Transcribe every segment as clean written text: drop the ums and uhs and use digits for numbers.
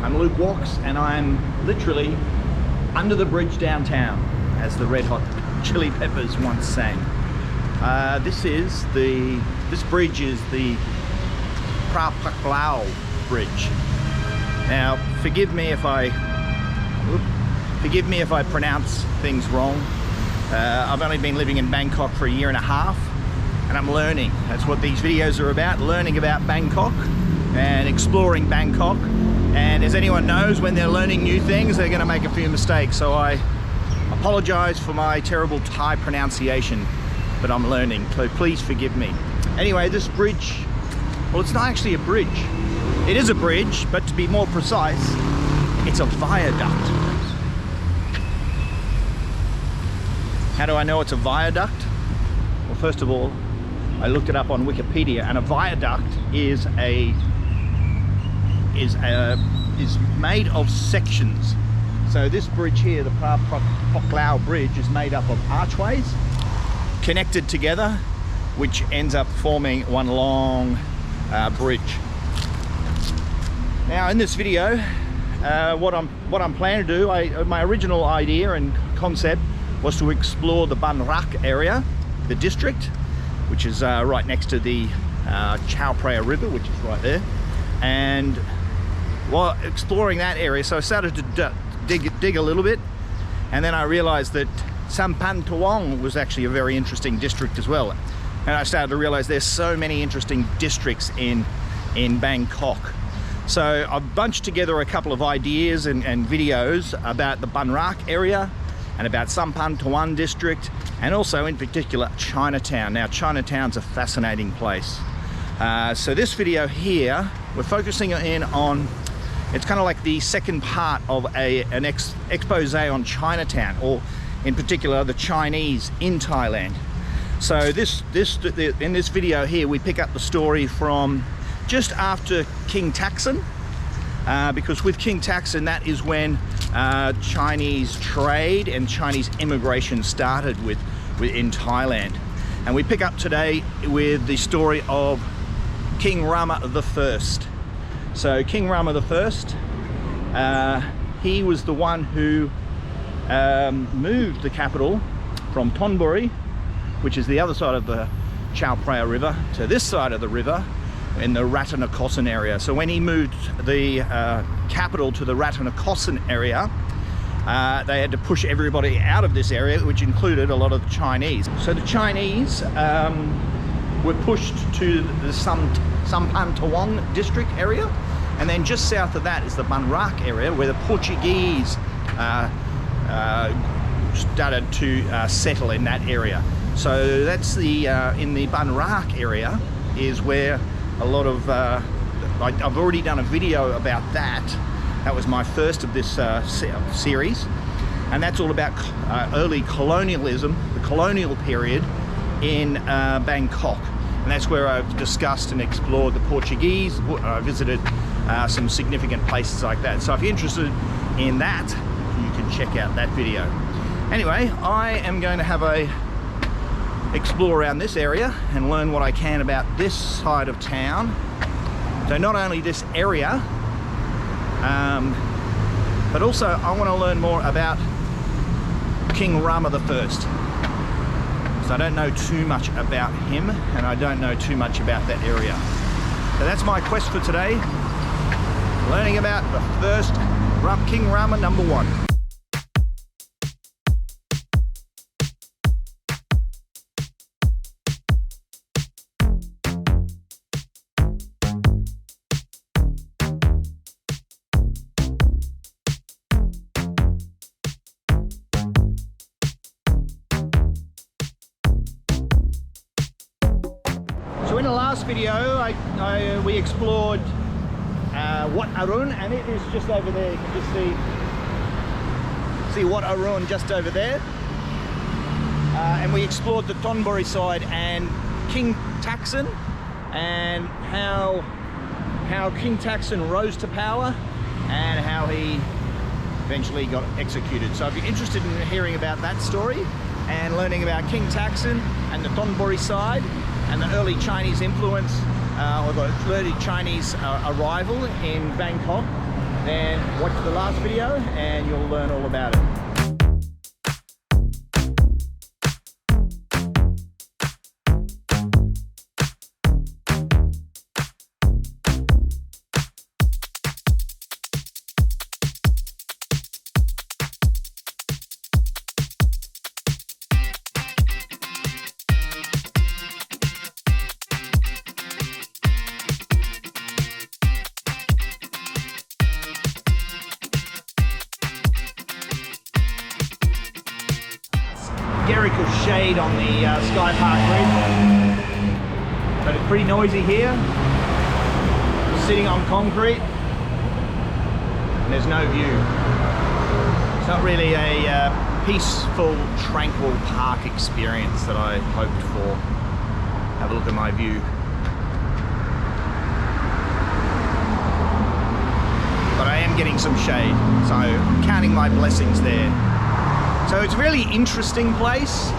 I'm Luke Walks, and I'm literally under the bridge downtown, as the Red Hot Chili Peppers once sang. This bridge is the Phra Pok Klao Bridge. Now, forgive me if I pronounce things wrong. I've only been living in Bangkok for 1.5 years, and I'm learning. That's what these videos are about, learning about Bangkok and exploring Bangkok. And as anyone knows, when they're learning new things, they're going to make a few mistakes. So I apologize for my terrible Thai pronunciation, but I'm learning, so please forgive me. Anyway, this bridge, well, it's not actually a bridge. It is a bridge, but to be more precise, it's a viaduct. How do I know it's a viaduct? Well, first of all, I looked it up on Wikipedia, and a viaduct is made of sections. So this bridge here, the Phra Pok Klao Bridge, is made up of archways connected together, which ends up forming one long bridge. Now, in this video, what I'm planning to do, my original idea and concept was to explore the Bangrak area, the district, which is right next to the Chao River, which is right there. And while exploring that area, so I started to dig a little bit, and then I realized that Sampangtawong was actually a very interesting district as well. And I started to realize there's so many interesting districts in Bangkok. So I've bunched together a couple of ideas and videos about the Bangrak area and about Sampangtawong district, and also in particular Chinatown. Now, Chinatown's a fascinating place. So this video here, we're focusing in on, it's kind of like the second part of an expose on Chinatown, or in particular the Chinese in Thailand. So in this video here, we pick up the story from just after King Taksin, because with King Taksin, that is when Chinese trade and Chinese immigration started in Thailand. And we pick up today with the story of King Rama I. So King Rama I, he was the one who moved the capital from Thonburi, which is the other side of the Chao Phraya River, to this side of the river in the Rattanakosin area. So when he moved the capital to the Rattanakosin area, they had to push everybody out of this area, which included a lot of the Chinese. So the Chinese were pushed to the Sampangtawong district area, and then just south of that is the Bangrak area, where the Portuguese started to settle in that area. So that's in the Bangrak area is where a lot of I've already done a video about that. That was my first of this series, and that's all about early colonialism, the colonial period in Bangkok. And that's where I've discussed and explored the Portuguese. I visited some significant places like that. So if you're interested in that, you can check out that video. Anyway, I am going to have a explore around this area and learn what I can about this side of town. So not only this area, but also I want to learn more about King Rama I. So I don't know too much about him, and I don't know too much about that area. So that's my quest for today, learning about the first King Rama I. So in the last video, we explored Wat Arun, and it is just over there. You can just see Wat Arun just over there. And we explored the Thonburi side and King Taksin, and how King Taksin rose to power and how he eventually got executed. So if you're interested in hearing about that story and learning about King Taksin and the Thonburi side and the early Chinese influence or the early Chinese arrival in Bangkok, then watch the last video and you'll learn all about it. Jericho shade on the Sky Park Bridge, but it's pretty noisy here. Sitting on concrete, and there's no view. It's not really a peaceful, tranquil park experience that I hoped for. Have a look at my view. But I am getting some shade, so I'm counting my blessings there. So it's a really interesting place,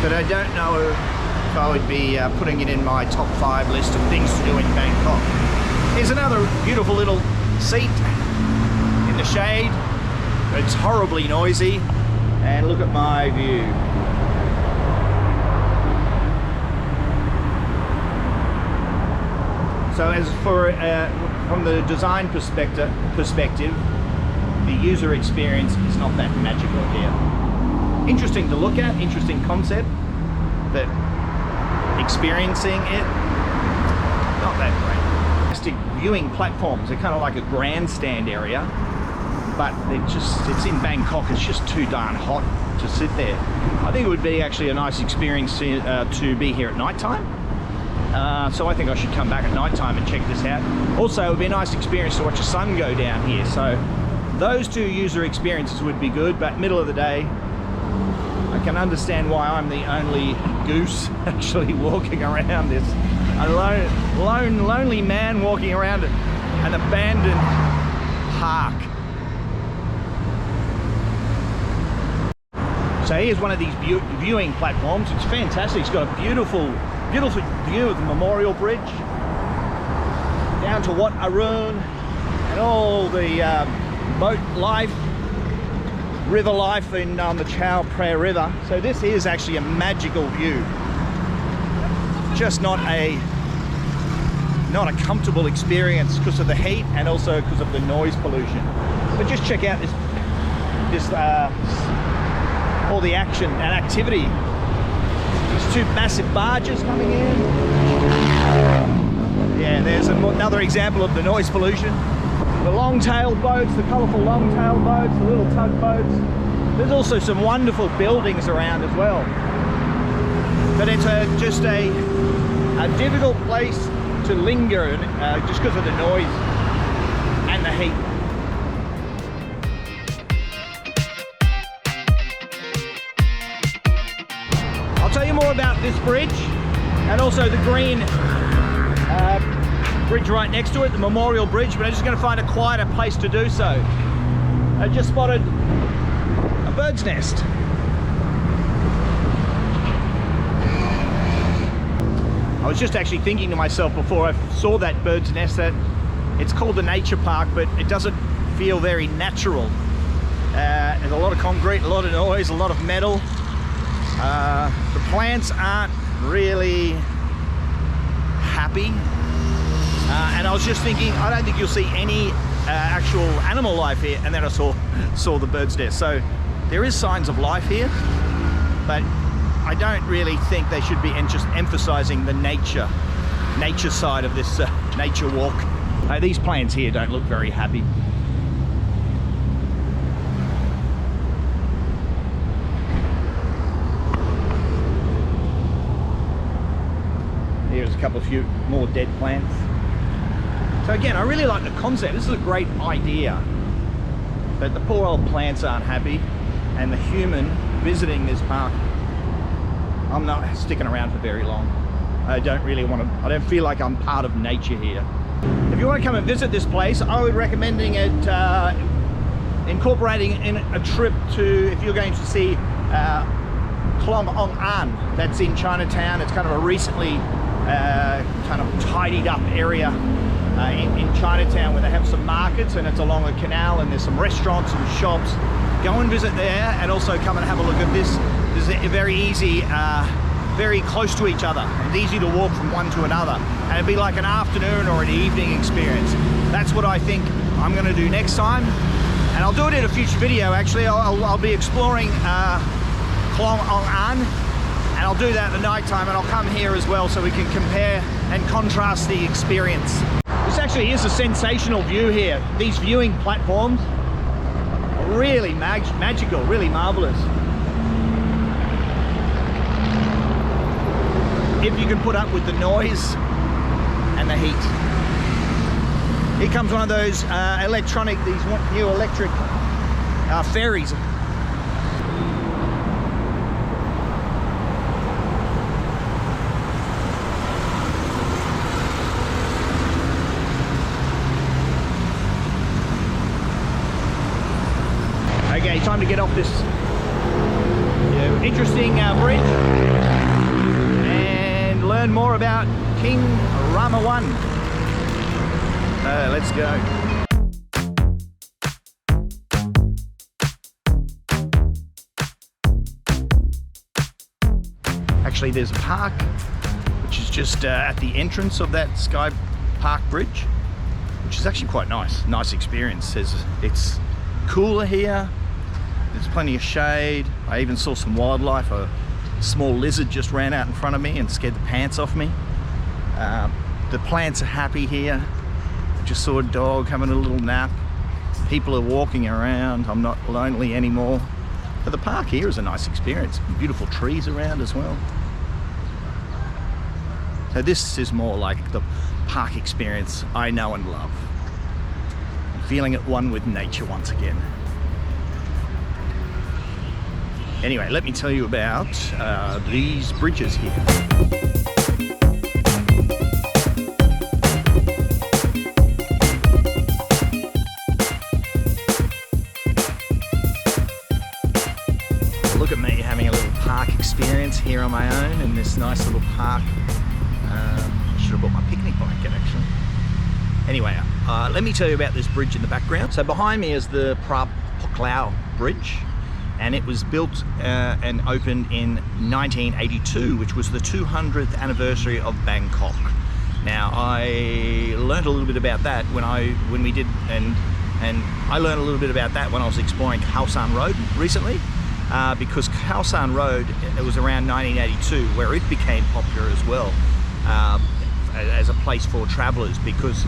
but I don't know if I would be putting it in my top 5 list of things to do in Bangkok. Here's another beautiful little seat in the shade. It's horribly noisy, and look at my view. So as for from the design perspective, the user experience is not that magical here. Interesting to look at, interesting concept, but experiencing it, not that great. Plastic viewing platforms, they're kind of like a grandstand area, but it's in Bangkok, it's just too darn hot to sit there. I think it would be actually a nice experience to be here at night time. So I think I should come back at night time and check this out. Also, it would be a nice experience to watch the sun go down here. So those two user experiences would be good, but middle of the day, I can understand why I'm the only goose actually walking around this. A lonely man walking around an abandoned park. So here's one of these viewing platforms. It's fantastic. It's got a beautiful view of the Memorial Bridge down to Wat Arun and all the boat life, river life on the Chao Phraya River. So this is actually a magical view. Just not a comfortable experience because of the heat and also because of the noise pollution. But just check out this all the action and activity. These two massive barges coming in. Yeah, there's another example of the noise pollution. The long-tailed boats, the colourful long-tailed boats, the little tugboats. There's also some wonderful buildings around as well. But it's just a difficult place to linger just because of the noise and the heat. I'll tell you more about this bridge and also the green bridge right next to it, the Memorial Bridge, but I'm just going to find a quieter place to do so. I just spotted a bird's nest. I was just actually thinking to myself before I saw that bird's nest that it's called a nature park, but it doesn't feel very natural. There's a lot of concrete, a lot of noise, a lot of metal. The plants aren't really happy. And I was just thinking, I don't think you'll see any actual animal life here. And then I saw the bird's nest. So there is signs of life here, but I don't really think they should be just emphasizing the nature side of this nature walk. These plants here don't look very happy. Here's a few more dead plants. So again, I really like the concept. This is a great idea, but the poor old plants aren't happy, and the human visiting this park, I'm not sticking around for very long. I don't really want to, I don't feel like I'm part of nature here. If you want to come and visit this place, I would recommending it, incorporating in a trip to, if you're going to see Khlong Ong Ang, that's in Chinatown. It's kind of a recently kind of tidied up area in Chinatown, where they have some markets, and it's along a canal, and there's some restaurants and shops. Go and visit there, and also come and have a look at this. This is very easy, very close to each other. It's easy to walk from one to another, and it'd be like an afternoon or an evening experience. That's what I think I'm going to do next time, and I'll do it in a future video. Actually, I'll be exploring Khlong Ong Ang, and I'll do that at the night time, and I'll come here as well so we can compare and contrast the experience. This actually is a sensational view here. These viewing platforms are really magical, really marvelous. If you can put up with the noise and the heat. Here comes one of those these new electric ferries. Okay, time to get off this interesting bridge and learn more about King Rama I. Let's go. Actually, there's a park which is just at the entrance of that Sky Park Bridge, which is actually quite nice. Nice experience. It's cooler here. There's plenty of shade. I even saw some wildlife. A small lizard just ran out in front of me and scared the pants off me. The plants are happy here. I just saw a dog having a little nap. People are walking around. I'm not lonely anymore. But the park here is a nice experience. Beautiful trees around as well. So this is more like the park experience I know and love. I'm feeling at one with nature once again. Anyway, let me tell you about these bridges here. Look at me having a little park experience here on my own in this nice little park. Should have brought my picnic blanket actually. Anyway, let me tell you about this bridge in the background. So behind me is the Phra Pok Klao Bridge. And it was built and opened in 1982, which was the 200th anniversary of Bangkok. Now, I learned a little bit about that when we did, and I learned a little bit about that when I was exploring Khao San Road recently, because Khao San Road, it was around 1982 where it became popular as well as a place for travelers, because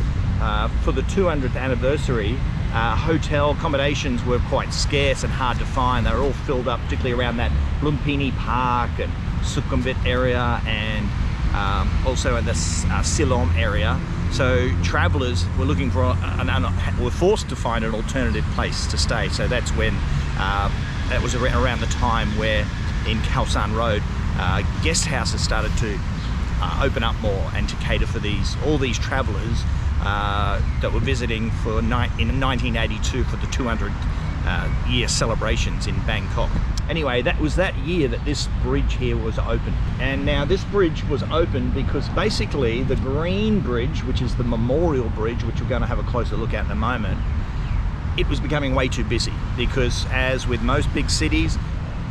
for the 200th anniversary, hotel accommodations were quite scarce and hard to find. They were all filled up, particularly around that Lumpini Park and Sukhumvit area, and also in the Siloam area. So travellers were looking for were forced to find an alternative place to stay. So that's when that was around the time where in Khao San Road, guest houses started to open up more and to cater for all these travellers that were visiting in 1982 for the 200 year celebrations in Bangkok. Anyway, that was that year that this bridge here was opened. And now this bridge was opened because basically the green bridge, which is the memorial bridge, which we're going to have a closer look at in a moment, it was becoming way too busy, because as with most big cities,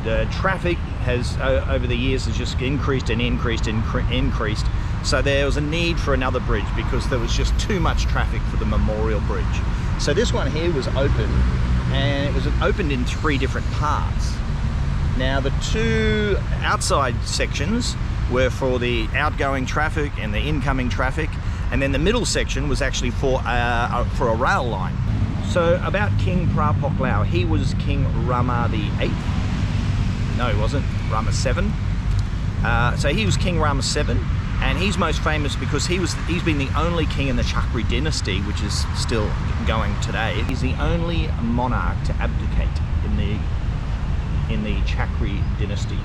the traffic has over the years has just increased and increased and increased. So there was a need for another bridge because there was just too much traffic for the memorial bridge. So this one here was opened, and it was opened in 3 different parts. Now the 2 outside sections were for the outgoing traffic and the incoming traffic, and then the middle section was actually for a rail line. So about King Phra Pok Klao, he was King Rama VIII. No, he wasn't. Rama VII. So he was King Rama VII, and he's most famous because he's been the only king in the Chakri Dynasty, which is still going today. He's the only monarch to abdicate in the Chakri Dynasty.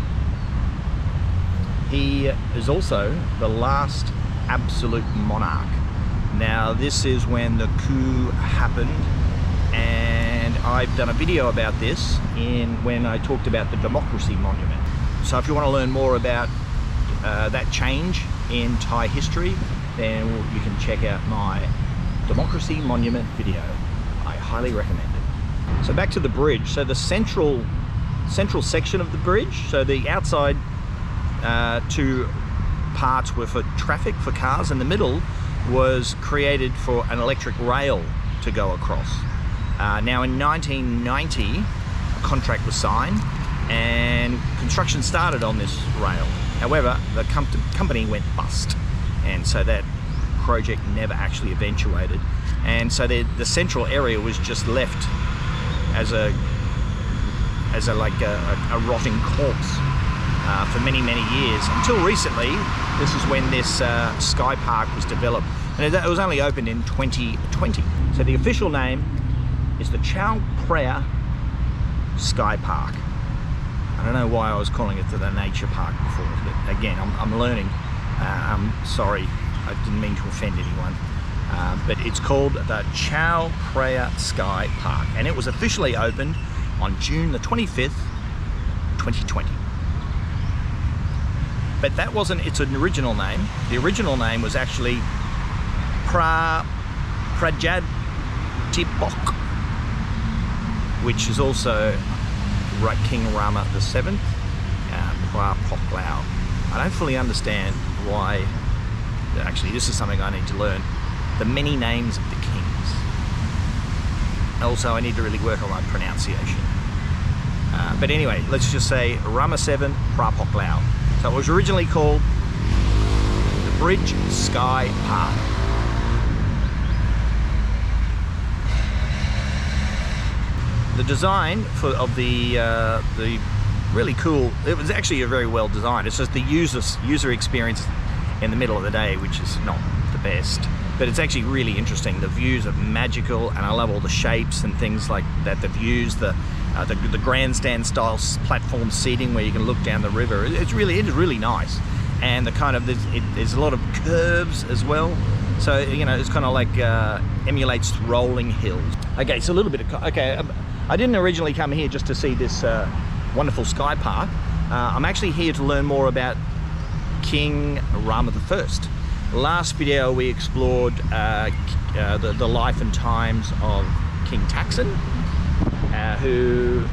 He is also the last absolute monarch. Now this is when the coup happened, and I've done a video about this when I talked about the Democracy Monument. So if you want to learn more about that change in Thai history, then you can check out my Democracy democracy monument video. I highly recommend it. So back to the bridge. So the central section of the bridge, so the outside two parts were for traffic, for cars, and the middle was created for an electric rail to go across. Now in 1990, a contract was signed and construction started on this rail. However, the company went bust, and so that project never actually eventuated. And so the central area was just left as a rotting corpse for many years, until recently. This is when this Sky Park was developed, and it was only opened in 2020. So the official name is the Chao Phraya Sky Park. I don't know why I was calling it the nature park before, but again, I'm learning. I'm sorry, I didn't mean to offend anyone. But it's called the Chao Phraya Sky Park, and it was officially opened on June the 25th, 2020. But that wasn't its original name. The original name was actually Phra Pok, which is also King Rama VII, Phra Pok Klao. I don't fully understand why. Actually, this is something I need to learn. The many names of the kings. Also, I need to really work on my pronunciation. But anyway, let's just say Rama VII, Phra Pok Klao. So it was originally called the Bridge Sky Park. The design of the really cool, it was actually a very well designed. It's just the user experience in the middle of the day, which is not the best. But it's actually really interesting. The views are magical, and I love all the shapes and things like that. The views, the grandstand style platform seating where you can look down the river. It is really nice, and the kind of there's a lot of curves as well. So it's kind of like emulates rolling hills. Okay, so a little bit of I didn't originally come here just to see this wonderful sky park. I'm actually here to learn more about King Rama I. Last video we explored the life and times of King Taksin, who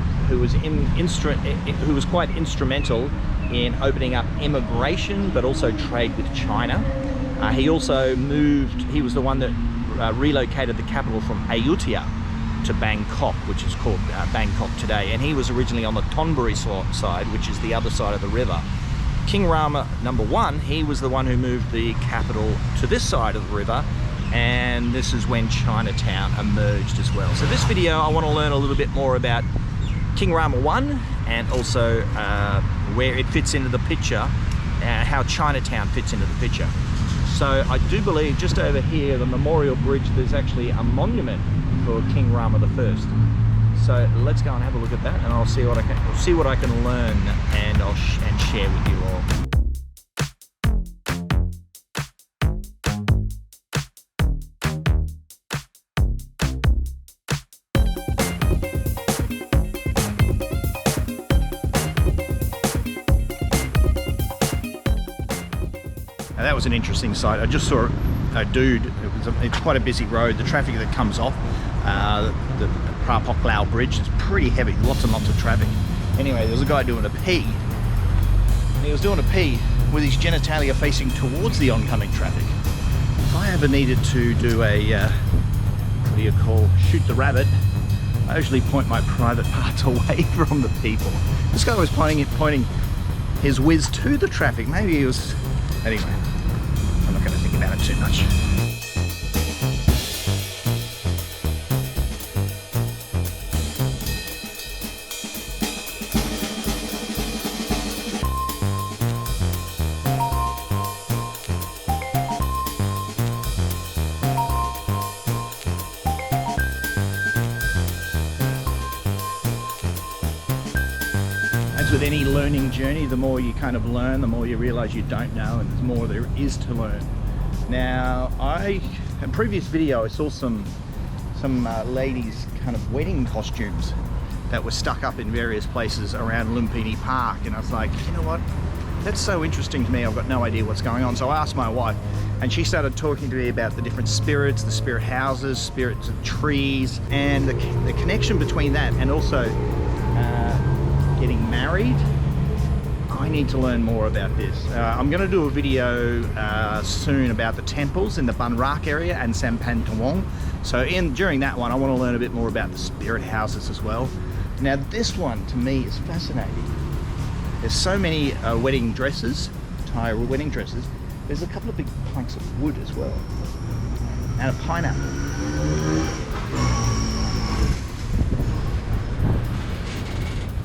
was quite instrumental in opening up immigration, but also trade with China. He also he was the one that relocated the capital from Ayutthaya to Bangkok, which is called Bangkok today, and he was originally on the Thonburi side, which is the other side of the river. King Rama I, he was the one who moved the capital to this side of the river, and this is when Chinatown emerged as well. So this video, I want to learn a little bit more about King Rama I, and also where it fits into the picture, how Chinatown fits into the picture. So I do believe just over here, the Memorial Bridge, there's actually a monument for King Rama I. So let's go and have a look at that, and I'll see what I can learn, and I'll share with you all. Now that was an interesting sight. I just saw a dude. It's quite a busy road. The traffic that comes off the Phra Pok Klao Bridge is pretty heavy, lots and lots of traffic. Anyway, there was a guy doing a pee, and he was doing a pee with his genitalia facing towards the oncoming traffic. If I ever needed to do a, what do you call, shoot the rabbit, I usually point my private parts away from the people. This guy was pointing his whiz to the traffic. Maybe he was, anyway, I'm not going to think about it too much. With any learning journey, the more you kind of learn, the more you realize you don't know, and the more there is to learn. Now, in a previous video, I saw some ladies' kind of wedding costumes that were stuck up in various places around Lumpini Park, and I was like, you know what, that's so interesting to me. I've got no idea what's going on. So I asked my wife, and she started talking to me about the different spirits, the spirit houses, spirits of trees, and the connection between that and also getting married. I need to learn more about this. I'm going to do a video soon about the temples in the Bangrak area and Sampangtawong. So during that one, I want to learn a bit more about the spirit houses as well. Now this one to me is fascinating. There's so many wedding dresses, Thai wedding dresses. There's a couple of big planks of wood as well, and a pineapple.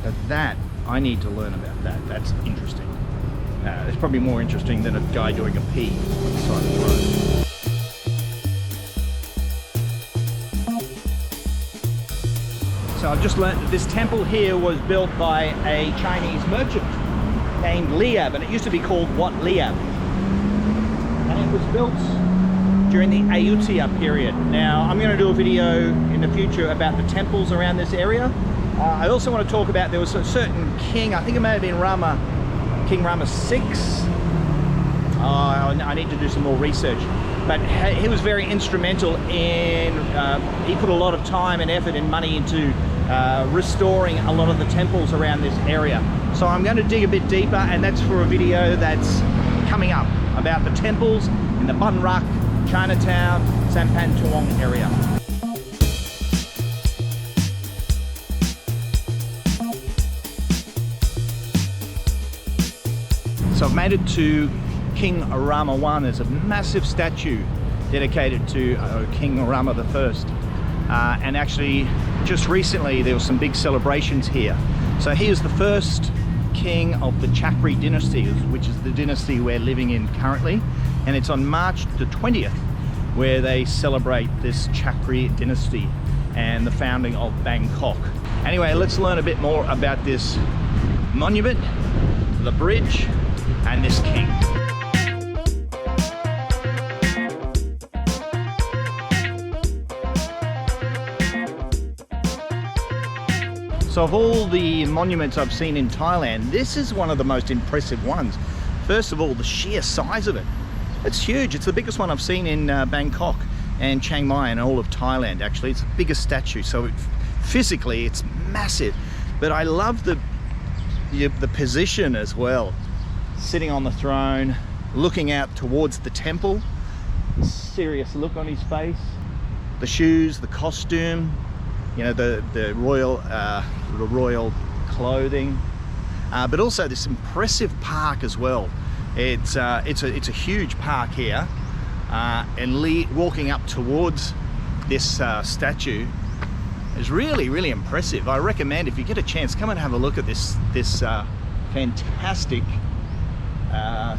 But that, I need to learn about that. That's interesting. It's probably more interesting than a guy doing a pee on the side of the road. So I've just learned that this temple here was built by a Chinese merchant named Liap, and it used to be called Wat Liap. And it was built during the Ayutthaya period. Now I'm going to do a video in the future about the temples around this area. I also want to talk about, there was a certain king, I think it may have been King Rama VI. I need to do some more research. But he was very instrumental in, he put a lot of time and effort and money into restoring a lot of the temples around this area. So I'm going to dig a bit deeper, and that's for a video that's coming up about the temples in the Bangrak, Chinatown, Sampangtawong area. So I've made it to King Rama I. There's a massive statue dedicated to King Rama I. And actually, just recently, there were some big celebrations here. So he is the first king of the Chakri Dynasty, which is the dynasty we're living in currently. And it's on March the 20th, where they celebrate this Chakri Dynasty and the founding of Bangkok. Anyway, let's learn a bit more about this monument, the bridge, and this king. So of all the monuments I've seen in Thailand, this is one of the most impressive ones. First of all, the sheer size of it. It's huge. It's the biggest one I've seen in Bangkok and Chiang Mai and all of Thailand, actually. It's the biggest statue, so physically it's massive. But I love the position as well. Sitting on the throne, looking out towards the temple. Serious look on his face. The shoes, the costume, you know, the royal clothing, but also this impressive park as well. It's a huge park here, and walking up towards this statue is really impressive. I recommend, if you get a chance, come and have a look at this fantastic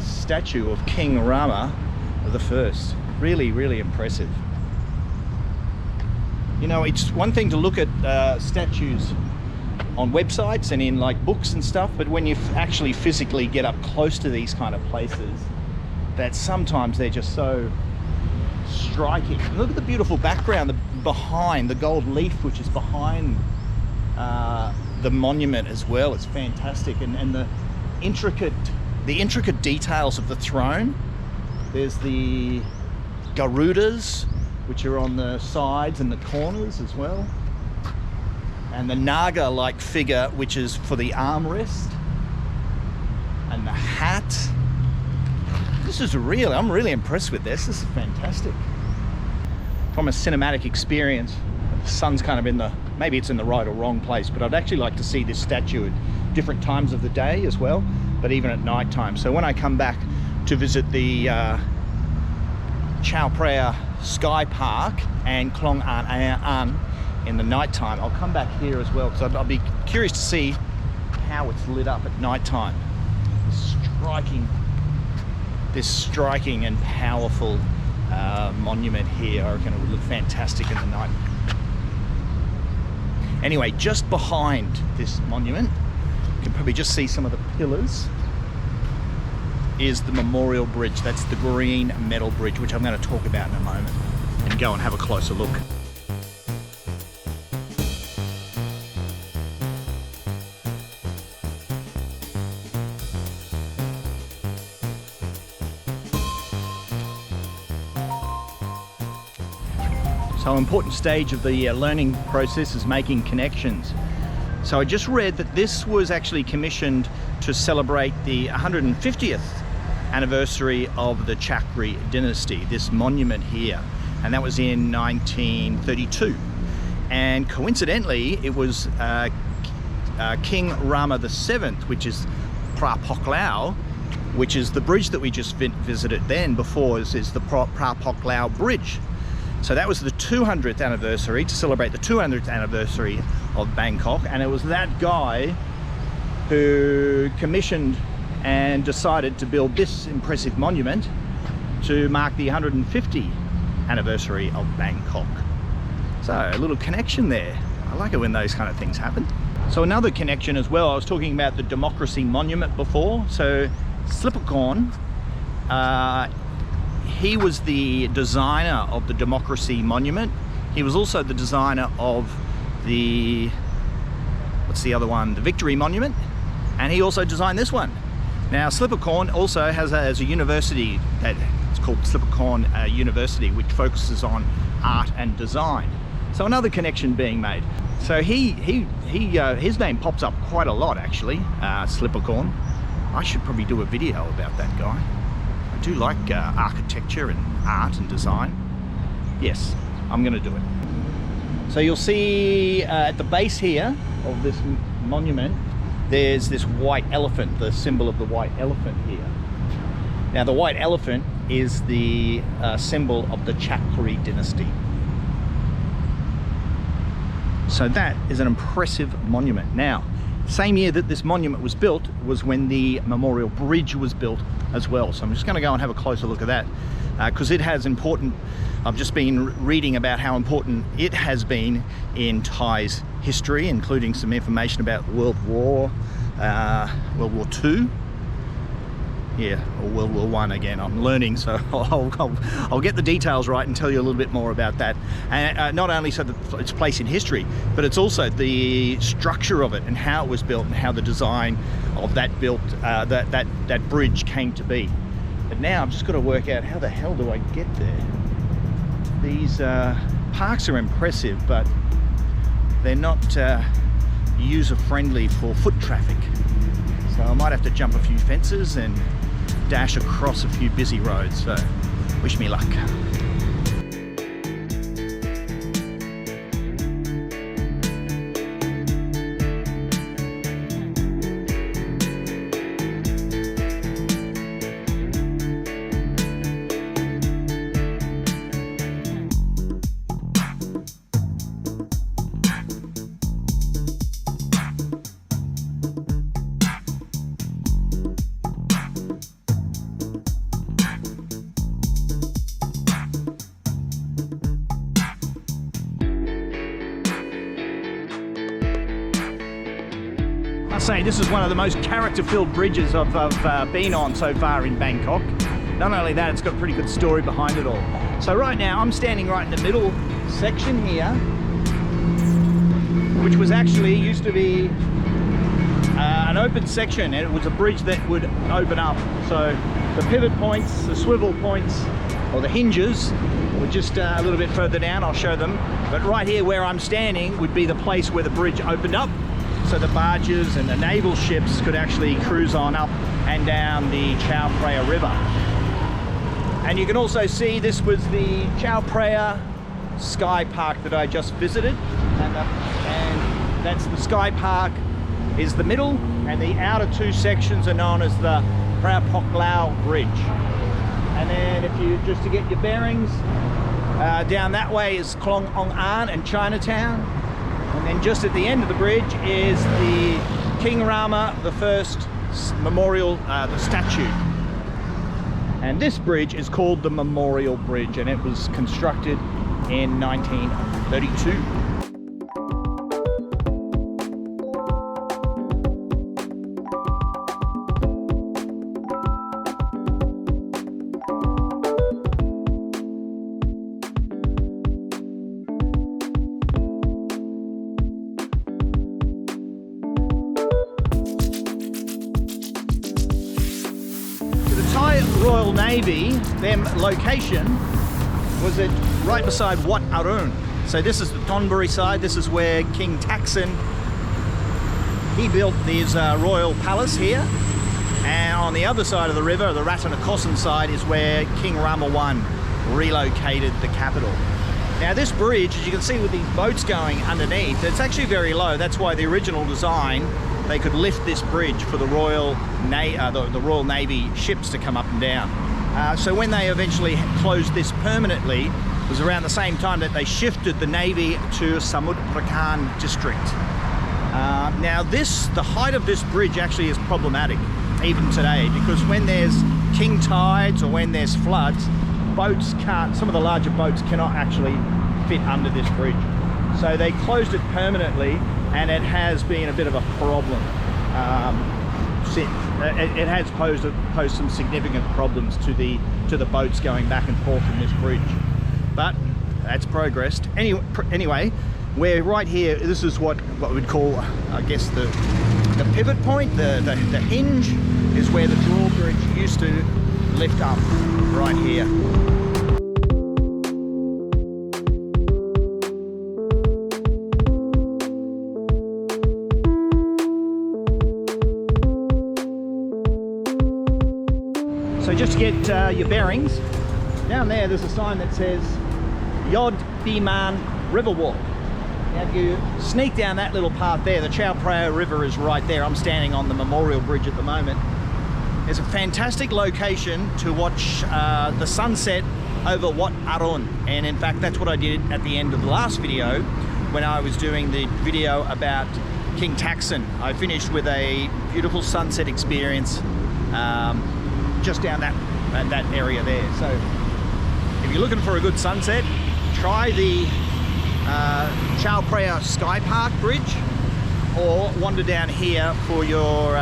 statue of King Rama I. Really impressive. You know, it's one thing to look at statues on websites and in like books and stuff, but when you actually physically get up close to these kind of places, that sometimes they're just so striking. Look at the beautiful background behind, the gold leaf which is behind the monument as well. It's fantastic, and the intricate details of the throne. There's the Garudas, which are on the sides and the corners as well, and the Naga-like figure, which is for the armrest, and the hat. I'm really impressed with this. This is fantastic. From a cinematic experience, the sun's kind of maybe it's in the right or wrong place, but I'd actually like to see this statue at different times of the day as well, but even at night time. So when I come back to visit the Chao Phraya Sky Park and Khlong Ong Ang in the night time, I'll come back here as well, because I'll be curious to see how it's lit up at night time. This striking and powerful monument here, I reckon it would look fantastic in the night. Anyway, just behind this monument, you can probably just see some of the pillars, is the memorial bridge. That's the green metal bridge, which I'm going to talk about in a moment and go and have a closer look. So an important stage of the learning process is making connections. So I just read that this was actually commissioned to celebrate the 150th anniversary of the Chakri Dynasty, this monument here, and that was in 1932. And coincidentally, it was King Rama VII, which is Phra Pok Klao, which is the bridge that we just visited then before, is the Phra Pok Klao Bridge. So that was the 200th anniversary, to celebrate the 200th anniversary of Bangkok, and it was that guy who commissioned and decided to build this impressive monument to mark the 150th anniversary of Bangkok. So a little connection there. I like it when those kind of things happen. So another connection as well, I was talking about the Democracy Monument before. So Phalittaphon, he was the designer of the Democracy Monument. He was also the designer of the, what's the other one? The Victory Monument. And he also designed this one. Now Phalittaphon also has a university that it's called Phalittaphon University, which focuses on art and design. So another connection being made. So his name pops up quite a lot actually, Phalittaphon. I should probably do a video about that guy. I do like architecture and art and design. Yes, I'm gonna do it. So you'll see at the base here of this monument, there's this white elephant, the symbol of the white elephant here. Now the white elephant is the symbol of the Chakri Dynasty. So that is an impressive monument. Now, same year that this monument was built was when the Memorial Bridge was built as well. So I'm just gonna go and have a closer look at that because it has important, I've just been reading about how important it has been in Thai's history, including some information about World War II. Yeah, or World War I again. I'm learning, so I'll get the details right and tell you a little bit more about that. And not only so that its place in history, but it's also the structure of it and how it was built and how the design of that that bridge came to be. But now I've just got to work out how the hell do I get there. These parks are impressive, but they're not user-friendly for foot traffic. So I might have to jump a few fences and dash across a few busy roads, so wish me luck. Say this is one of the most character-filled bridges I've been on so far in Bangkok. Not only that, it's got a pretty good story behind it all. So right now I'm standing right in the middle section here, which was actually used to be an open section, and it was a bridge that would open up. So the pivot points, the swivel points, or the hinges were just a little bit further down. I'll show them. But right here where I'm standing would be the place where the bridge opened up. So the barges and the naval ships could actually cruise on up and down the Chao Phraya River. And you can also see this was the Chao Phraya Sky Park that I just visited. And that's the Sky Park is the middle, and the outer two sections are known as the Phra Pok Klao Bridge. And then if you, just to get your bearings, down that way is Khlong Ong Ang and Chinatown. And then just at the end of the bridge is the King Rama I memorial, the statue. And this bridge is called the Memorial Bridge, and it was constructed in 1932. Royal Navy, their location was it right beside Wat Arun. So this is the Thonburi side. This is where King Taksin, he built his royal palace here. And on the other side of the river, the Rattanakosin side, is where King Rama I relocated the capital. Now this bridge, as you can see with these boats going underneath, it's actually very low. That's why the original design, they could lift this bridge for the Royal Navy ships to come up and down. So when they eventually closed this permanently, it was around the same time that they shifted the Navy to Sampangtawong district. Now the height of this bridge actually is problematic even today, because when there's king tides or when there's floods, boats can't, some of the larger boats cannot actually fit under this bridge. So they closed it permanently, and it has been a bit of a problem. It has posed some significant problems to the boats going back and forth in this bridge. But that's progressed. Anyway, we're right here. This is what we'd call, I guess, the pivot point, the hinge, is where the drawbridge used to lift up, right here. So just to get your bearings, down there's a sign that says Lᴜڌᴇ River Walk. Now if you sneak down that little path there, the Chao Phraya River is right there. I'm standing on the Memorial Bridge at the moment. It's a fantastic location to watch the sunset over Wat Arun. And in fact, that's what I did at the end of the last video when I was doing the video about King Taksin. I finished with a beautiful sunset experience just down that area there. So if you're looking for a good sunset, try the Chao Phraya Sky Park Bridge, or wander down here for your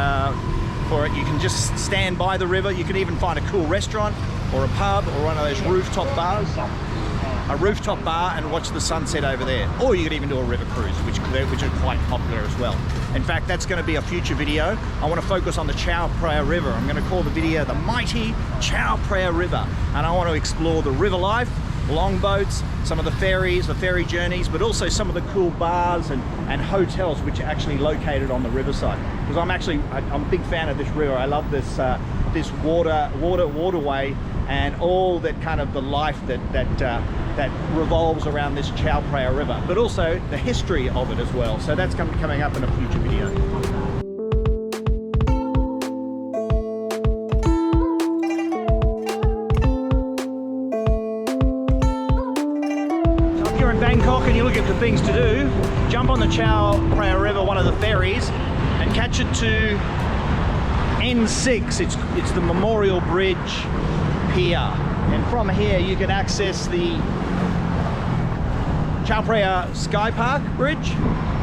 for it. You can just stand by the river. You can even find a cool restaurant or a pub or one of those rooftop bars, a rooftop bar, and watch the sunset over there. Or you could even do a river cruise, which are quite popular as well. In fact, that's going to be a future video. I want to focus on the Chao Phraya River. I'm going to call the video the Mighty Chao Phraya River, and I want to explore the river life, longboats, some of the ferries, the ferry journeys, but also some of the cool bars and hotels which are actually located on the riverside. Because I'm a big fan of this river. I love this this waterway and all that kind of the life that revolves around this Chao Phraya River, but also the history of it as well. So that's coming up in a future video. Bangkok and you look at the things to do, jump on the Chao Phraya River, one of the ferries, and catch it to N6. It's the Memorial Bridge pier, and from here you can access the Chao Phraya Sky Park Bridge.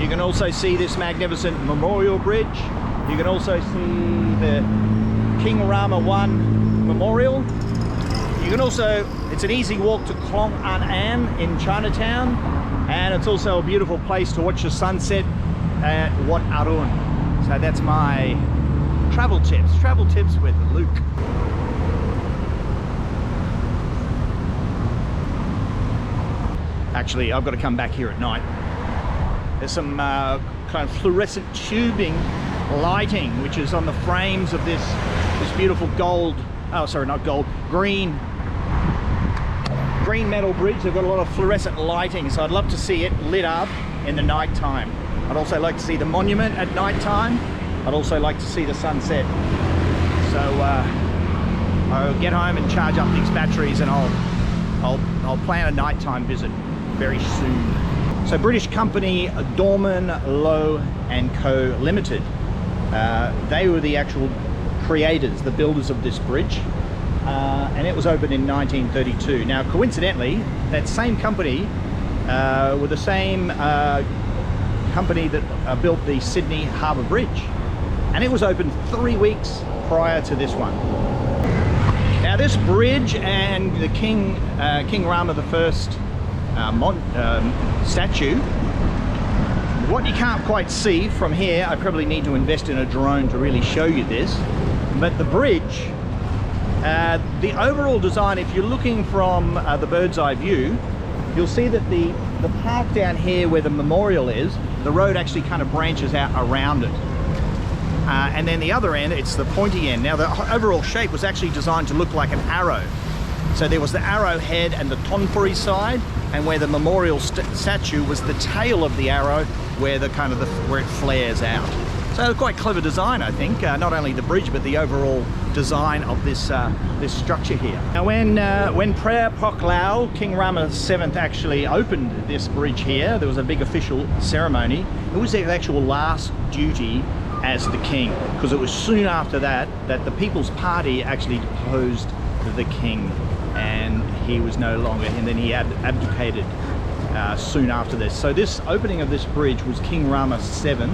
You can also see this magnificent Memorial Bridge. You can also see the King Rama I Memorial. You can also, it's an easy walk to Khlong Ong Ang in Chinatown, and it's also a beautiful place to watch the sunset at Wat Arun. So that's my travel tips with Luke. Actually, I've got to come back here at night. There's some kind of fluorescent tubing lighting which is on the frames of this beautiful green metal bridge. They've got a lot of fluorescent lighting, so I'd love to see it lit up in the night time. I'd also like to see the monument at night time. I'd also like to see the sunset. So I'll get home and charge up these batteries, and I'll plan a nighttime visit very soon. So British company Dorman, Lowe and Co Limited, they were the actual creators, the builders of this bridge. And it was opened in 1932. Now, coincidentally, that same company were the same company that built the Sydney Harbour Bridge, and it was opened 3 weeks prior to this one. Now, this bridge and the King Rama I statue, what you can't quite see from here, I probably need to invest in a drone to really show you this, but the bridge The overall design, if you're looking from the bird's eye view, you'll see that the park down here where the memorial is, the road actually kind of branches out around it. And then the other end, it's the pointy end. Now the overall shape was actually designed to look like an arrow. So there was the arrowhead and the tonpuri side, and where the memorial statue was the tail of the arrow, where where it flares out. So quite clever design, I think. Not only the bridge, but the overall design of this this structure here. Now, when Phra Pok Klao, King Rama VII, actually opened this bridge here, there was a big official ceremony. It was his actual last duty as the king, because it was soon after that that the People's Party actually deposed the king, and he was no longer, and then he abdicated soon after this. So this opening of this bridge was King Rama VII.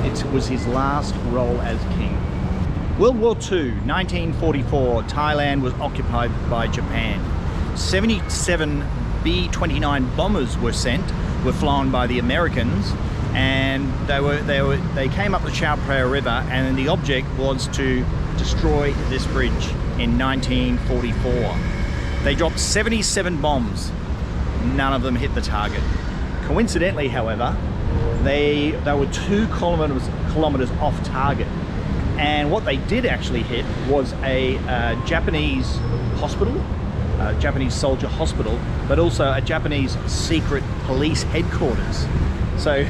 It was his last role as king. World War II, 1944, Thailand was occupied by Japan. 77 B-29 bombers were flown by the Americans, and they came up the Chao River, and the object was to destroy this bridge in 1944. They dropped 77 bombs. None of them hit the target. Coincidentally, however, they were 2 kilometers off target, and what they did actually hit was a Japanese hospital, a Japanese soldier hospital, but also a Japanese secret police headquarters. So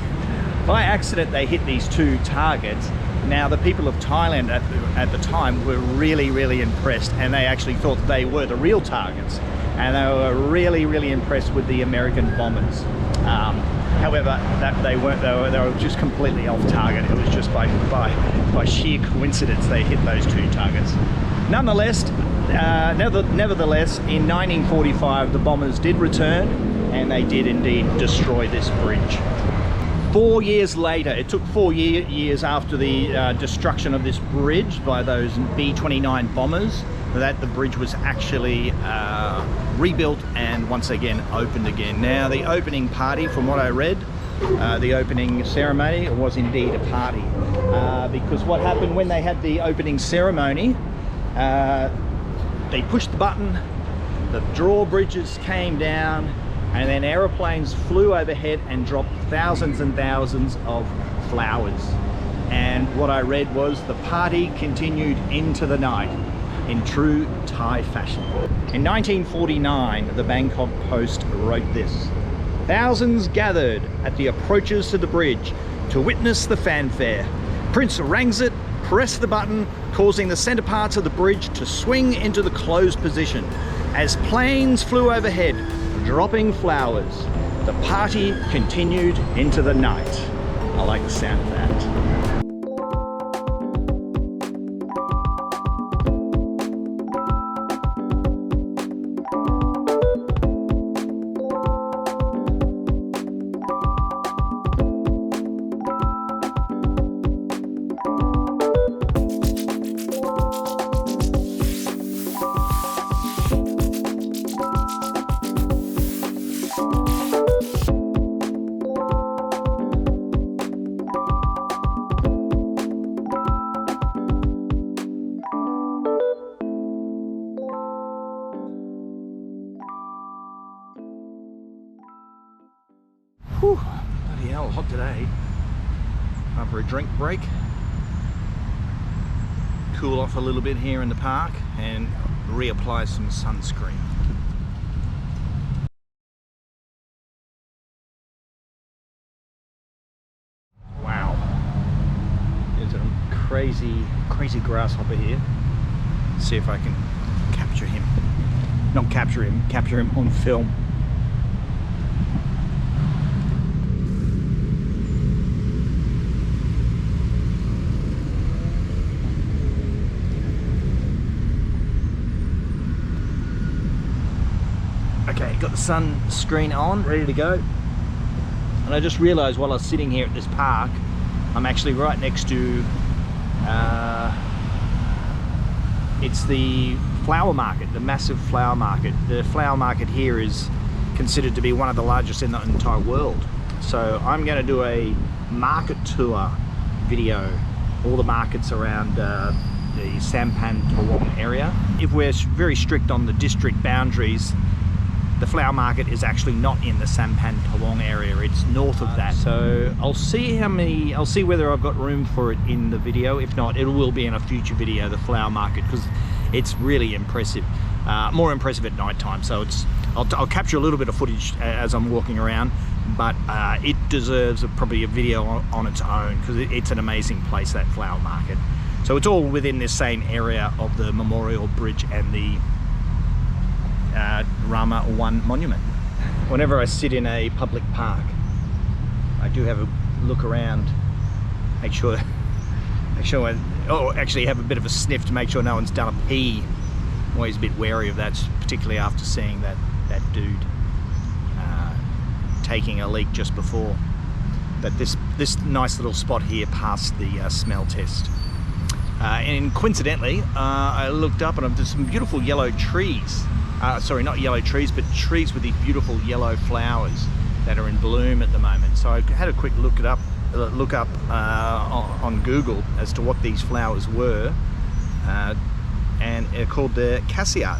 by accident they hit these 2 targets. Now the people of Thailand at the time were really impressed, and they actually thought they were the real targets, and they were really impressed with the American bombers. However, that they weren't. They were just completely off target. It was just by sheer coincidence they hit those 2 targets. Nonetheless, nevertheless, in 1945 the bombers did return, and they did indeed destroy this bridge. 4 years later, it took 4 years after the destruction of this bridge by those B-29 bombers, that the bridge was actually rebuilt and once again opened again. Now the opening party, from what I read, the opening ceremony was indeed a party, because what happened when they had the opening ceremony, they pushed the button, the drawbridges came down, and then aeroplanes flew overhead and dropped thousands and thousands of flowers. And what I read was the party continued into the night in true Thai fashion. In 1949, the Bangkok Post wrote this: "Thousands gathered at the approaches to the bridge to witness the fanfare. Prince Rangsit pressed the button, causing the center parts of the bridge to swing into the closed position. As planes flew overhead, dropping flowers, the party continued into the night." I like the sound of that. Whew, bloody hell, hot today. Time for a drink break. Cool off a little bit here in the park and reapply some sunscreen. Wow. There's a crazy grasshopper here. Let's see if I can capture him. Not capture him on film. Okay, got the sunscreen on, ready to go. And I just realized while I was sitting here at this park, I'm actually right next to, it's the flower market, the massive flower market. The flower market here is considered to be one of the largest in the entire world. So I'm going to do a market tour video, all the markets around the Sampangtawong area. If we're very strict on the district boundaries, the flower market is actually not in the Sampangtawong area, it's north of that. So I'll see whether I've got room for it in the video. If not, it will be in a future video, the flower market, because it's really impressive. More impressive at night time, so I'll capture a little bit of footage as I'm walking around, but it deserves probably a video on its own, because it's an amazing place, that flower market. So it's all within this same area of the Memorial Bridge and the Rama I monument. Whenever I sit in a public park, I do have a look around, make sure actually have a bit of a sniff to make sure no one's done a pee. I'm always a bit wary of that, particularly after seeing that dude taking a leak just before. But this nice little spot here passed the smell test. And coincidentally, I looked up and there's some beautiful yellow trees. Sorry, not yellow trees, but trees with these beautiful yellow flowers that are in bloom at the moment. So I had a quick look up on Google as to what these flowers were, and they're called the cassia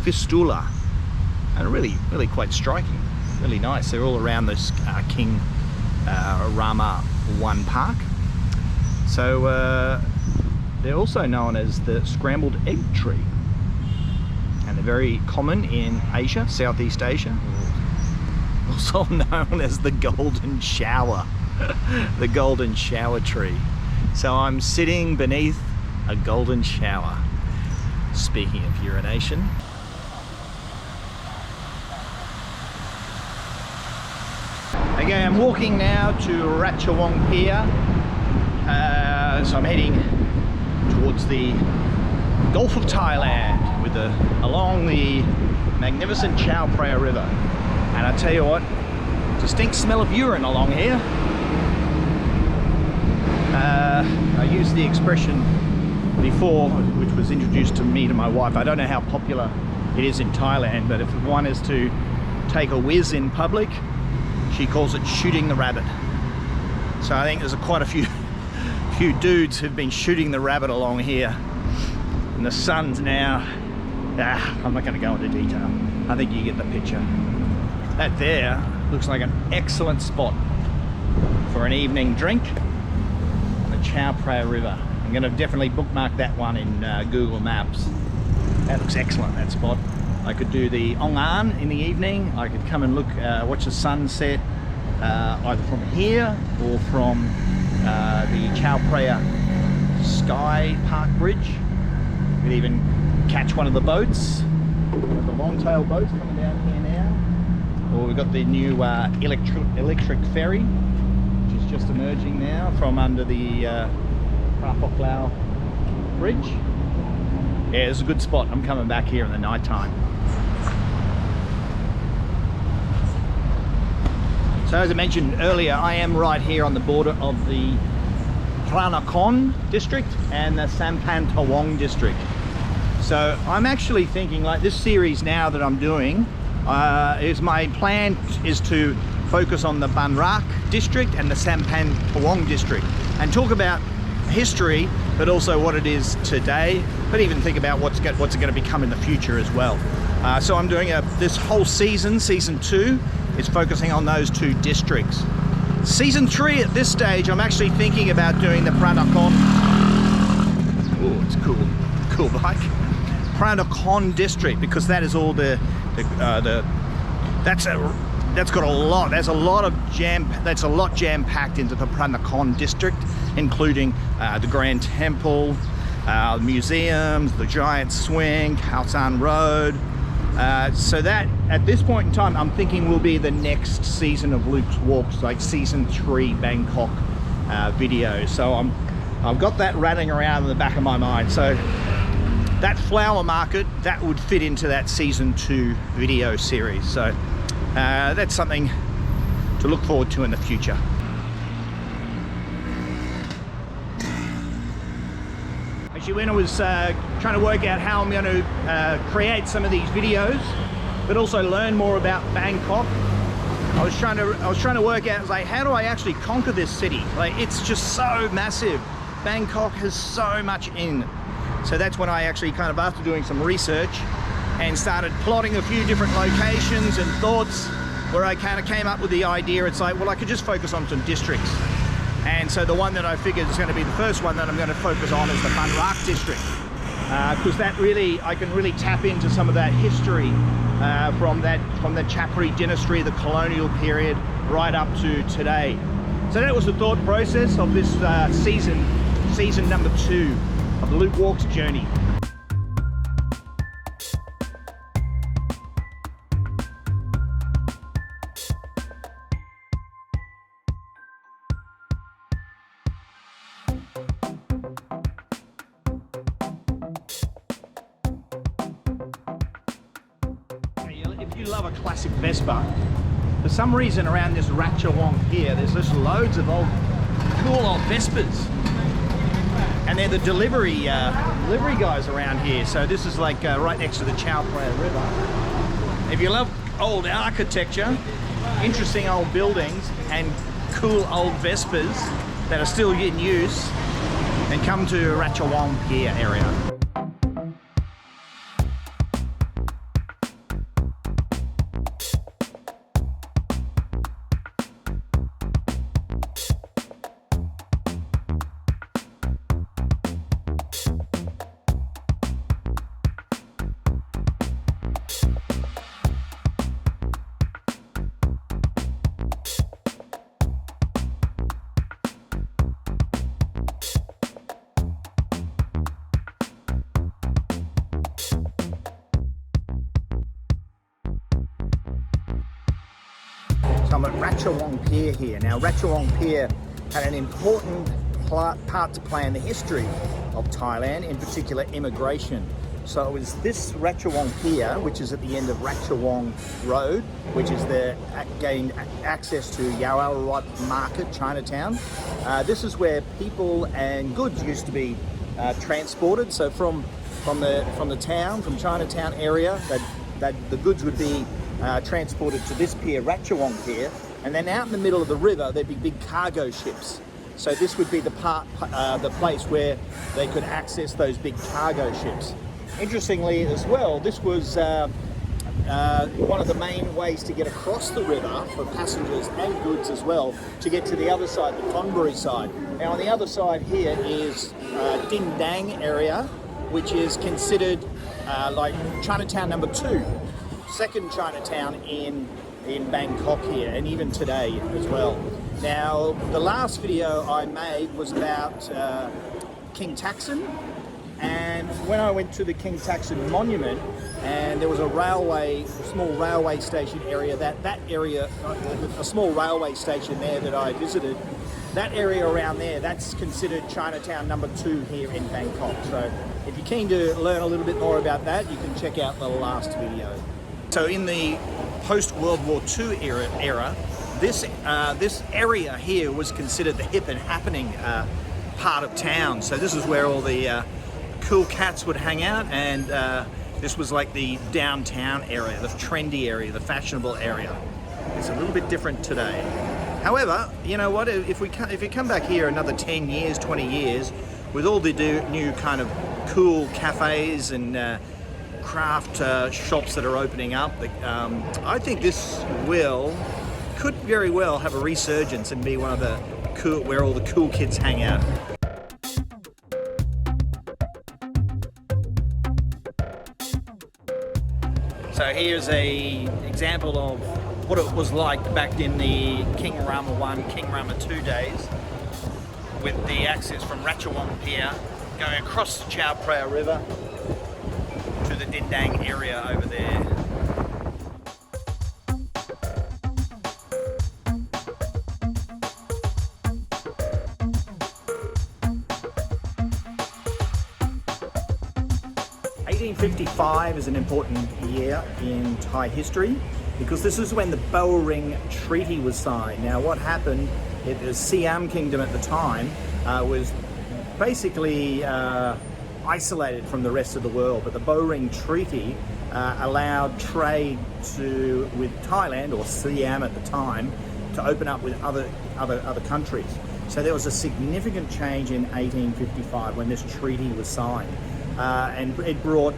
fistula, and really quite striking, really nice. They're all around this King Rama I park. So they're also known as the scrambled egg tree, and they're very common in Asia, Southeast Asia. Also known as the golden shower, the golden shower tree. So I'm sitting beneath a golden shower. Speaking of urination. Okay, I'm walking now to Ratchaworawihan Pier. So I'm heading towards the Gulf of Thailand along the magnificent Chao River. And I tell you what, distinct smell of urine along here. I used the expression before, which was introduced to me to my wife. I don't know how popular it is in Thailand, but if one is to take a whiz in public, she calls it shooting the rabbit. So I think there's quite a few dudes who've been shooting the rabbit along here. And the sun's now, I'm not going to go into detail. I think you get the picture. That there looks like an excellent spot for an evening drink on the Chao River. I'm going to definitely bookmark that one in Google Maps. That looks excellent, that spot. I could do the Ong Ang in the evening. I could come and look, watch the sunset, either from here or from the Chao Sky Park Bridge. You could even catch one of the boats, the long-tail boats coming down here now. Or we've got the new electric ferry, which is just emerging now from under the Phra Pok Klao Bridge. Yeah, it's a good spot. I'm coming back here in the night time. So as I mentioned earlier, I am right here on the border of the Rattanakon district and the Sampangtawong district. So I'm actually thinking, like, this series now that I'm doing, my plan is to focus on the Bangrak district and the Sampangtawong district and talk about history, but also what it is today, but even think about what's it going to become in the future as well. So I'm doing this whole season 2 is focusing on those two districts. Season 3 at this stage, I'm actually thinking about doing the Rattanakon. Oh, it's cool bike. Rattanakon district, because that is all that's got a lot. That's a lot jam-packed into the Rattanakon district, including the Grand Temple, museums, the giant swing, Khao San Road. So that, at this point in time, I'm thinking will be the next season of Luke's Walks, like season 3 Bangkok video. So I've got that rattling around in the back of my mind. So that flower market, that would fit into that season 2 video series. So that's something to look forward to in the future. Actually, when I was trying to work out how I'm going to create some of these videos, but also learn more about Bangkok, I was trying to work out, like, how do I actually conquer this city? Like, it's just so massive. Bangkok has so much in. So that's when I actually kind of, after doing some research and started plotting a few different locations and thoughts, where I kind of came up with the idea, it's like, well, I could just focus on some districts. And so the one that I figured is going to be the first one that I'm going to focus on is the Bangrak district. Because that really, I can really tap into some of that history from the Chakri Dynasty, the colonial period, right up to today. So that was the thought process of this season number 2 of the Luke Walks journey. If you love a classic Vespa, for some reason around this Ratchaworawihan here, there's just loads of cool old Vespas. And they're the delivery guys around here. So this is like right next to the Chao River. If you love old architecture, interesting old buildings, and cool old Vespas that are still in use, then come to Ratchaworawihan Pier area. I'm at Ratchaworawihan Pier here. Now, Ratchaworawihan Pier had an important part to play in the history of Thailand, in particular immigration. So it was this Ratchaworawihan Pier, which is at the end of Ratchaworawihan Road, which is gained access to Yaowarat Market, Chinatown. This is where people and goods used to be transported. So from the town, from Chinatown area, the goods would be transported to this pier, Ratchaworawihan Pier, and then out in the middle of the river there'd be big cargo ships. So this would be the place where they could access those big cargo ships. Interestingly as well, this was one of the main ways to get across the river for passengers and goods as well, to get to the other side, the Thonburi side. Now on the other side here is Dindang area, which is considered like Chinatown number 2. Second Chinatown in Bangkok here, and even today as well. Now, the last video I made was about King Taksin, and when I went to the King Taksin monument, and there was a small railway station area, that area, a small railway station there that I visited, that area around there, that's considered Chinatown number 2 here in Bangkok. So if you're keen to learn a little bit more about that, you can check out the last video. So in the post-World War II era, this area here was considered the hip and happening part of town. So this is where all the cool cats would hang out, and this was like the downtown area, the trendy area, the fashionable area. It's a little bit different today. However, you know what? If you come back here another 10 years, 20 years, with all the new kind of cool cafes and craft shops that are opening up, I think this could very well have a resurgence and be one of the cool, where all the cool kids hang out. So here's a example of what it was like back in the King Rama I, King Rama II days, with the access from Ratchaworawihan Pier going across the Chao Phraya River to the Dindang area over there. '55 is an important year in Thai history because this is when the Bowring Treaty was signed. Now what happened, the Siam Kingdom at the time was basically isolated from the rest of the world, but the Bowring Treaty allowed trade with Thailand, or Siam at the time, to open up with other countries. So there was a significant change in 1855 when this treaty was signed, and it brought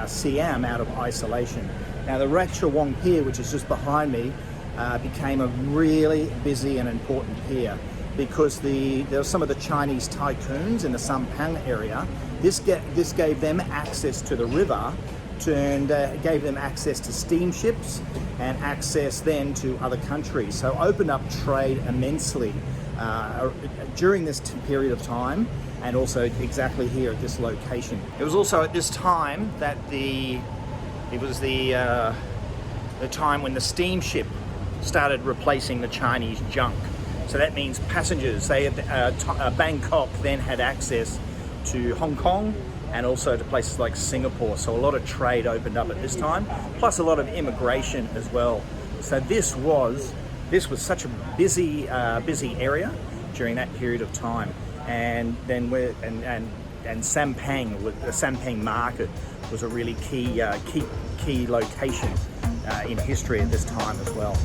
Siam out of isolation. Now the Ratchawong pier, which is just behind me, became a really busy and important pier because there were some of the Chinese tycoons in the Sampang area. This gave them access to the river and gave them access to steamships and access then to other countries. So opened up trade immensely during this period of time, and also exactly here at this location. It was also at this time that the time when the steamship started replacing the Chinese junk. So that means passengers, Bangkok then had access to Hong Kong and also to places like Singapore. So a lot of trade opened up at this time, plus a lot of immigration as well. So this was such a busy area during that period of time. And then Sampang, the Sampang market, was a really key location in history at this time as well.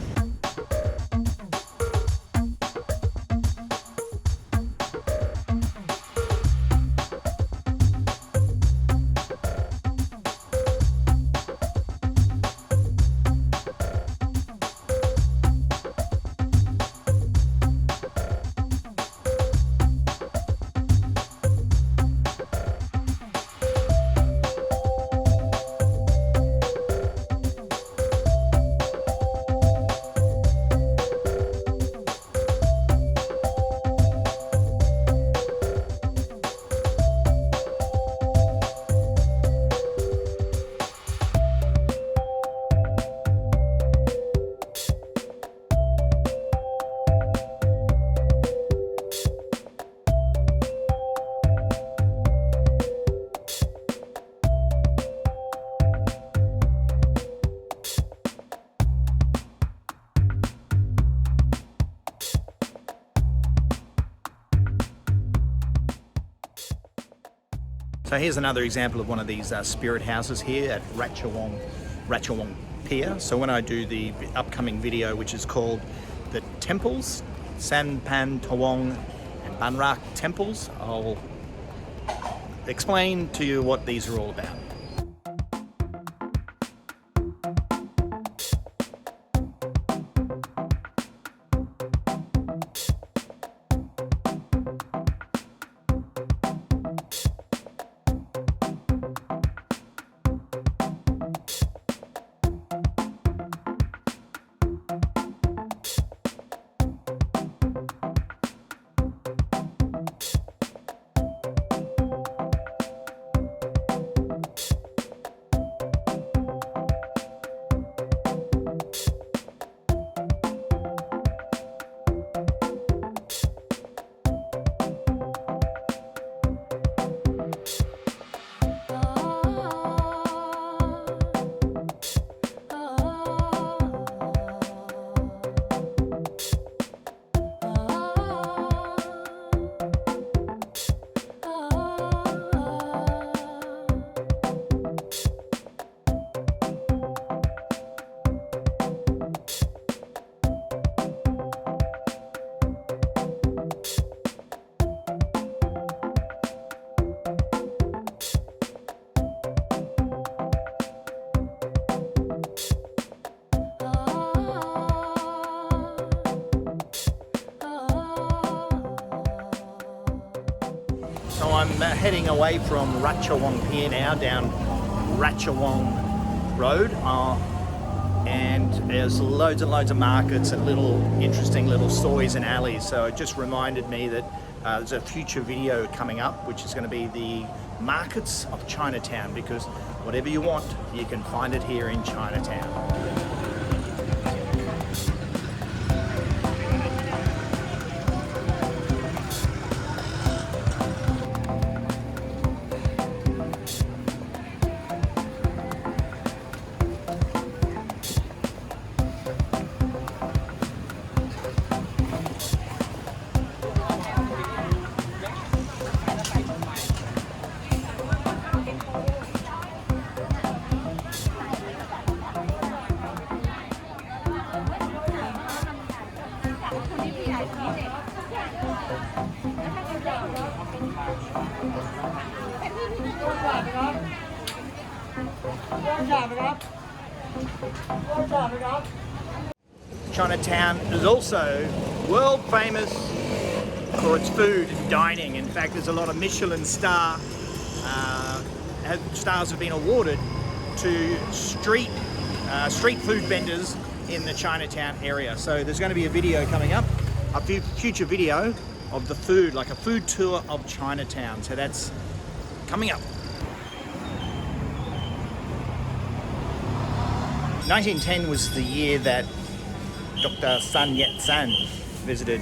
So here's another example of one of these spirit houses here at Ratchawong Pier. So when I do the upcoming video, which is called the temples, Sampangtawong and Bangrak temples, I'll explain to you what these are all about. So I'm heading away from Ratchawong Pier now, down Ratchawong Road, and there's loads and loads of markets and interesting little stories and alleys. So it just reminded me that there's a future video coming up, which is going to be the markets of Chinatown, because whatever you want, you can find it here in Chinatown. Chinatown is also world famous for its food and dining. In fact, there's a lot of Michelin stars have been awarded to street food vendors in the Chinatown area. So there's going to be a video coming up, a future video of the food, like a food tour of Chinatown. So that's coming up. 1910 was the year that Dr. Sun Yat-sen visited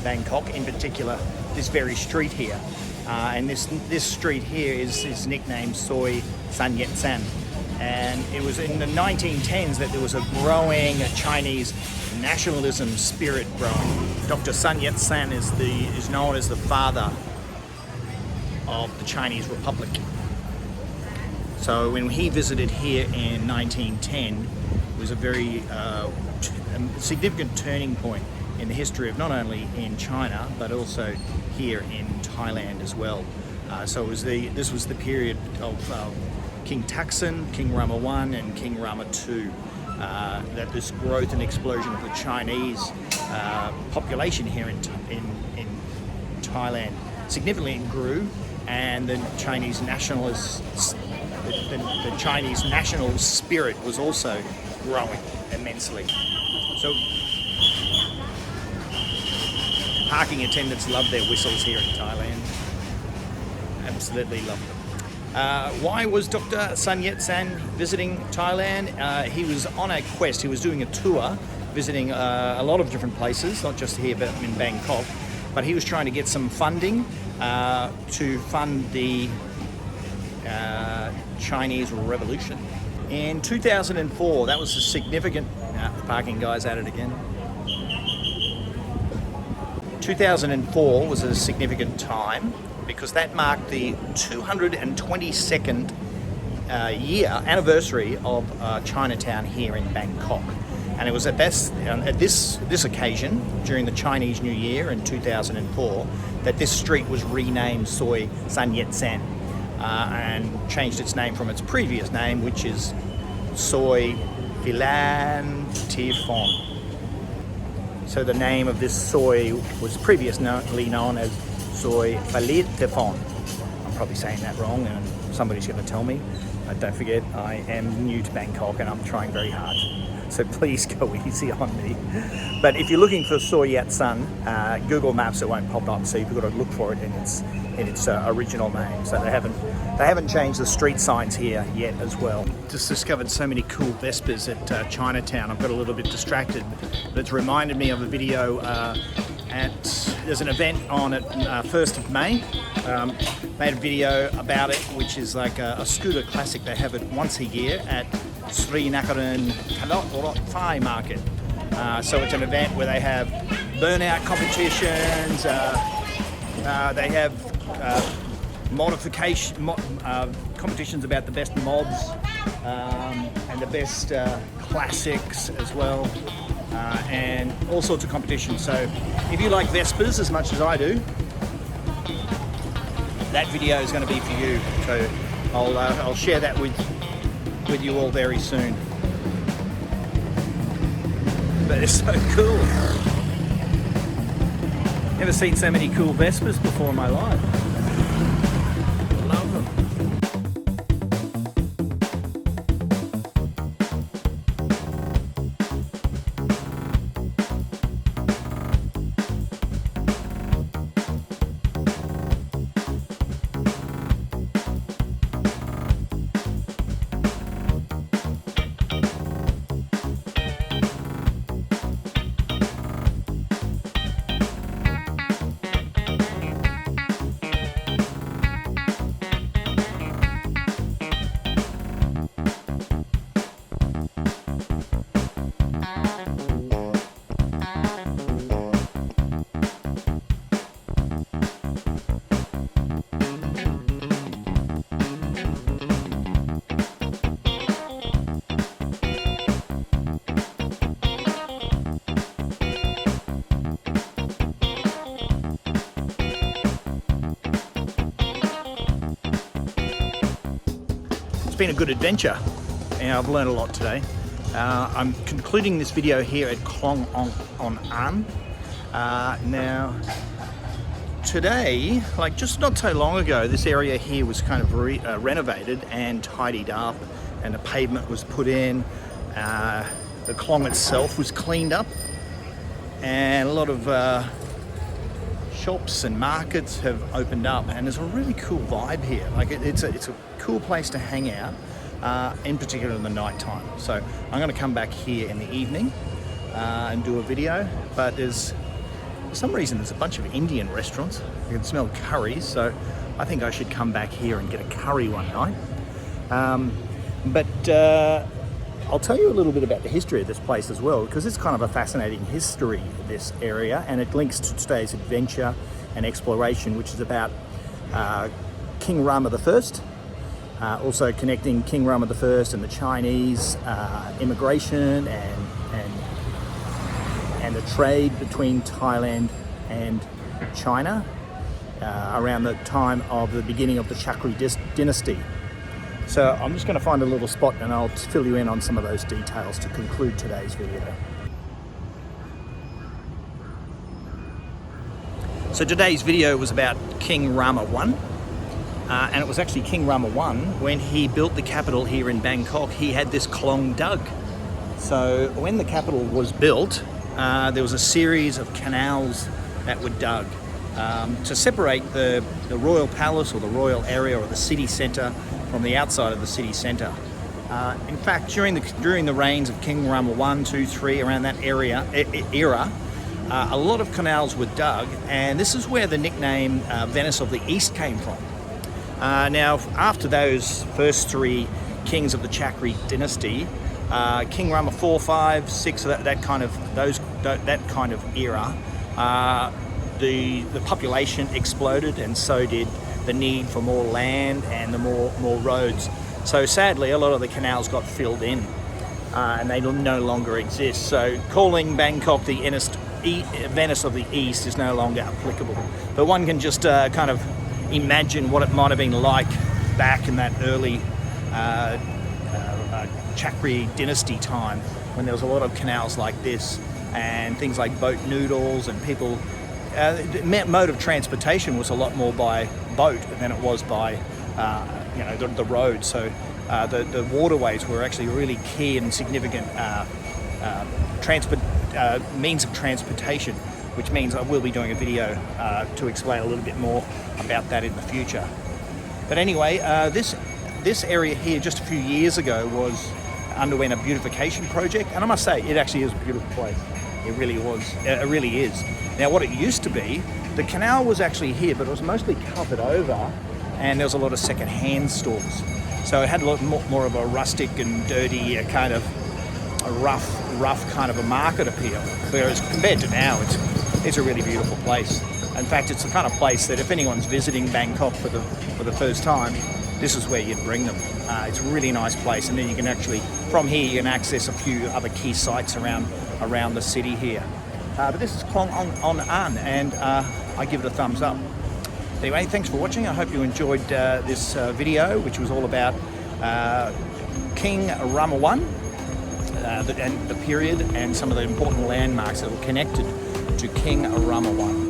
Bangkok, in particular this very street here. And this street here is nicknamed Soi Sun Yat-sen. And it was in the 1910s that there was a growing Chinese nationalism spirit growing. Dr. Sun Yat-sen is known as the father of the Chinese Republic. So when he visited here in 1910, it was a very significant turning point in the history of not only in China but also here in Thailand as well. So this was the period of King Taksin, King Rama I and King Rama II, that this growth and explosion of the Chinese population here in Thailand significantly grew, and the Chinese nationalists, the Chinese national spirit was also growing immensely. So parking attendants love their whistles here in Thailand. Absolutely love them. Why was Dr. Sun Yat-sen visiting Thailand? He was on a quest. He was doing a tour, visiting a lot of different places, not just here but in Bangkok. But he was trying to get some funding to fund the Chinese Revolution. In 2004, that was a significant... the parking guy's at it again. 2004 was a significant time because that marked the 222nd anniversary of Chinatown here in Bangkok. And it was at this occasion, during the Chinese New Year in 2004, that this street was renamed Soi Sun Yat-sen and changed its name from its previous name, which is Soi Phalittaphon. So the name of this Soi was previously known as Soi Phalittaphon. I'm probably saying that wrong and somebody's going to tell me. Don't forget, I am new to Bangkok and I'm trying very hard. So please go easy on me. But if you're looking for Soi Yat-sen, Google Maps, it won't pop up, so you've got to look for it in its original name. So they haven't changed the street signs here yet as well. Just discovered so many cool Vespas at Chinatown. I've got a little bit distracted, but it's reminded me of a video there's an event on it 1st of May. Made a video about it, which is like a scooter classic. They have it once a year at Srinakaran Thai market. So it's an event where they have burnout competitions, they have competitions about the best mods and the best classics as well, and all sorts of competitions. So if you like Vespas as much as I do, that video is going to be for you. So I'll share that with you all very soon. But it's so cool. Never seen so many cool Vespas before in my life. Love them. been a good adventure, and I've learned a lot today. I'm concluding this video here at Khlong Ong Ang. Now, today, like just not so long ago, this area here was kind of renovated and tidied up, and the pavement was put in. The Khlong itself was cleaned up, and a lot of shops and markets have opened up, and there's a really cool vibe here. Like it's a cool place to hang out, in particular in the night time. So I'm going to come back here in the evening and do a video, but there's for some reason there's a bunch of Indian restaurants. You can smell curries, so I think I should come back here and get a curry one night. I'll tell you a little bit about the history of this place as well, because it's kind of a fascinating history of this area, and it links to today's adventure and exploration, which is about King Rama I, also connecting King Rama I and the Chinese immigration and the trade between Thailand and China around the time of the beginning of the Chakri Dynasty. So I'm just going to find a little spot and I'll fill you in on some of those details to conclude today's video. So today's video was about King Rama I, and it was actually King Rama I, when he built the capital here in Bangkok, he had this Khlong dug. So when the capital was built, there was a series of canals that were dug to separate the royal palace or the royal area or the city centre from the outside of the city centre. In fact, during the reigns of King Rama I, II, III, around that era, a lot of canals were dug, and this is where the nickname Venice of the East came from. Now, after those first three kings of the Chakri Dynasty, King Rama IV, V, VI, that kind of era, the population exploded, and so did the need for more land and the more roads. So sadly, a lot of the canals got filled in, and they no longer exist. So calling Bangkok the Venice of the East is no longer applicable. But one can just kind of imagine what it might have been like back in that early Chakri Dynasty time, when there was a lot of canals like this, and things like boat noodles, and people. The mode of transportation was a lot more by boat than it was by, the road. So the waterways were actually really key and significant means of transportation, which means I will be doing a video to explain a little bit more about that in the future. But anyway, this area here just a few years ago underwent a beautification project, and I must say it actually is a beautiful place. It really was. It really is. Now, what it used to be, the canal was actually here, but it was mostly covered over, and there was a lot of second-hand stores. So it had a lot more of a rustic and dirty kind of a rough kind of a market appeal. Whereas compared to now, it's a really beautiful place. In fact, it's the kind of place that if anyone's visiting Bangkok for the first time, this is where you'd bring them. It's a really nice place, and then you can actually, from here, you can access a few other key sites around the city here. But this is Khlong Ong Ang, and I give it a thumbs up. Anyway, thanks for watching. I hope you enjoyed this video, which was all about King Rama I and the period, and some of the important landmarks that were connected to King Rama I.